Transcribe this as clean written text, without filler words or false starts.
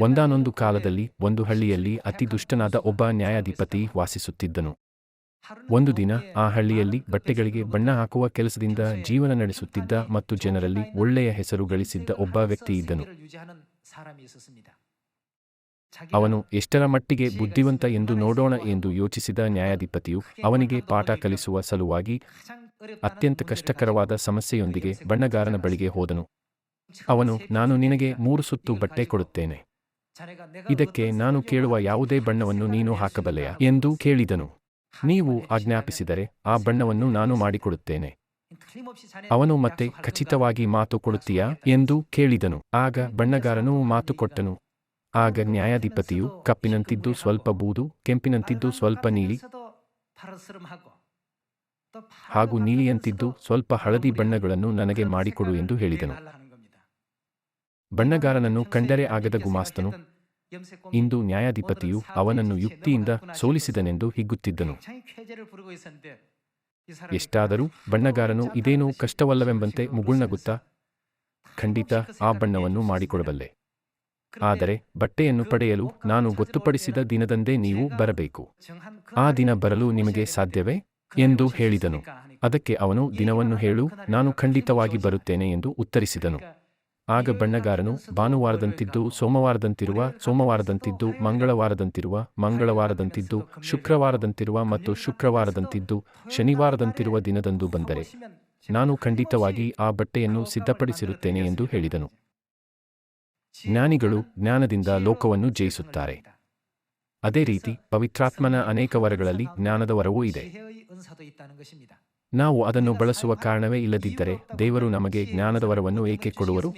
ಒಂದಾನೊಂದು ಕಾಲದಲ್ಲಿ ಒಂದು ಹಳ್ಳಿಯಲ್ಲಿ ಅತಿ ದುಷ್ಟನಾದ ಒಬ್ಬ ನ್ಯಾಯಾಧಿಪತಿ ವಾಸಿಸುತ್ತಿದ್ದನು. ಒಂದು ದಿನ ಆ ಹಳ್ಳಿಯಲ್ಲಿ ಬಟ್ಟೆಗಳಿಗೆ ಬಣ್ಣ ಹಾಕುವ ಕೆಲಸದಿಂದ ಜೀವನ ನಡೆಸುತ್ತಿದ್ದ ಮತ್ತು ಜನರಲ್ಲಿ ಒಳ್ಳೆಯ ಹೆಸರು ಗಳಿಸಿದ್ದ ಒಬ್ಬ ವ್ಯಕ್ತಿಯಿದ್ದನು. ಅವನು ಎಷ್ಟರ ಮಟ್ಟಿಗೆ ಬುದ್ಧಿವಂತ ಎಂದು ನೋಡೋಣ ಎಂದು ಯೋಚಿಸಿದ ನ್ಯಾಯಾಧಿಪತಿಯು ಅವನಿಗೆ ಪಾಠ ಕಲಿಸುವ ಸಲುವಾಗಿ ಅತ್ಯಂತ ಕಷ್ಟಕರವಾದ ಸಮಸ್ಯೆಯೊಂದಿಗೆ ಬಣ್ಣಗಾರನ ಬಳಿಗೆ ಹೋದನು. ಅವನು, ನಾನು ನಿನಗೆ 3 ಸುತ್ತು ಬಟ್ಟೆ ಕೊಡುತ್ತೇನೆ. ಇದಕ್ಕೆ ನಾನು ಕೇಳುವ ಯಾವುದೇ ಬಣ್ಣವನ್ನು ನೀನು ಹಾಕಬಲ್ಲೆಯಾ ಎಂದು ಕೇಳಿದನು. ನೀವು ಆಜ್ಞಾಪಿಸಿದರೆ ಆ ಬಣ್ಣವನ್ನು ನಾನು ಮಾಡಿಕೊಡುತ್ತೇನೆ. ಅವನು ಮತ್ತೆ, ಖಚಿತವಾಗಿ ಮಾತು ಕೊಡುತ್ತೀಯಾ ಎಂದು ಕೇಳಿದನು. ಆಗ ಬಣ್ಣಗಾರನು ಮಾತು ಕೊಟ್ಟನು. ಆಗ ನ್ಯಾಯಾಧಿಪತಿಯು, ಕಪ್ಪಿನಂತಿದ್ದು ಸ್ವಲ್ಪ ಬೂದು, ಕೆಂಪಿನಂತಿದ್ದು ಸ್ವಲ್ಪ ನೀಲಿ ಹಾಗೂ ನೀಲಿಯಂತಿದ್ದು ಸ್ವಲ್ಪ ಹಳದಿ ಬಣ್ಣಗಳನ್ನು ನನಗೆ ಮಾಡಿಕೊಡು ಎಂದು ಹೇಳಿದನು. ಬಣ್ಣಗಾರನನ್ನು ಕಂಡರೆ ಆಗದ ಗುಮಾಸ್ತನು ಇಂದು ನ್ಯಾಯಾಧಿಪತಿಯು ಅವನನ್ನು ಯುಕ್ತಿಯಿಂದ ಸೋಲಿಸಿದನೆಂದು ಹಿಗ್ಗುತ್ತಿದ್ದನು. ಎಷ್ಟಾದರೂ ಬಣ್ಣಗಾರನು ಇದೇನೂ ಕಷ್ಟವಲ್ಲವೆಂಬಂತೆ ಮುಗುಳ್ನಗುತ್ತಾ, ಖಂಡಿತ ಆ ಬಣ್ಣವನ್ನು ಮಾಡಿಕೊಡಬಲ್ಲೆ. ಆದರೆ ಬಟ್ಟೆಯನ್ನು ಪಡೆಯಲು ನಾನು ಗೊತ್ತುಪಡಿಸಿದ ದಿನದಂದೇ ನೀವು ಬರಬೇಕು. ಆ ದಿನ ಬರಲು ನಿಮಗೆ ಸಾಧ್ಯವೇ ಎಂದು ಹೇಳಿದನು. ಅದಕ್ಕೆ ಅವನು, ದಿನವನ್ನು ಹೇಳು, ನಾನು ಖಂಡಿತವಾಗಿ ಬರುತ್ತೇನೆ ಎಂದು ಉತ್ತರಿಸಿದನು. ಆಗ ಬಣ್ಣಗಾರನು, ಭಾನುವಾರದಂತಿದ್ದು ಸೋಮವಾರದಂತಿರುವ, ಸೋಮವಾರದಂತಿದ್ದು ಮಂಗಳವಾರದಂತಿರುವ, ಮಂಗಳವಾರದಂತಿದ್ದು ಶುಕ್ರವಾರದಂತಿರುವ ಮತ್ತು ಶುಕ್ರವಾರದಂತಿದ್ದು ಶನಿವಾರದಂತಿರುವ ದಿನದಂದು ಬಂದರೆ ನಾನು ಖಂಡಿತವಾಗಿ ಆ ಬಟ್ಟೆಯನ್ನು ಸಿದ್ಧಪಡಿಸಿರುತ್ತೇನೆ ಎಂದು ಹೇಳಿದನು. ಜ್ಞಾನಿಗಳು ಜ್ಞಾನದಿಂದ ಲೋಕವನ್ನು ಜಯಿಸುತ್ತಾರೆ. ಅದೇ ರೀತಿ ಪವಿತ್ರಾತ್ಮನ ಅನೇಕ ವರಗಳಲ್ಲಿ ಜ್ಞಾನದ ವರವೂ ಇದೆ. ನಾವು ಅದನ್ನು ಬಳಸುವ ಕಾರಣವೇ ಇಲ್ಲದಿದ್ದರೆ ದೇವರು ನಮಗೆ ಜ್ಞಾನದ ವರವನ್ನು ಏಕೆ ಕೊಡುವರು?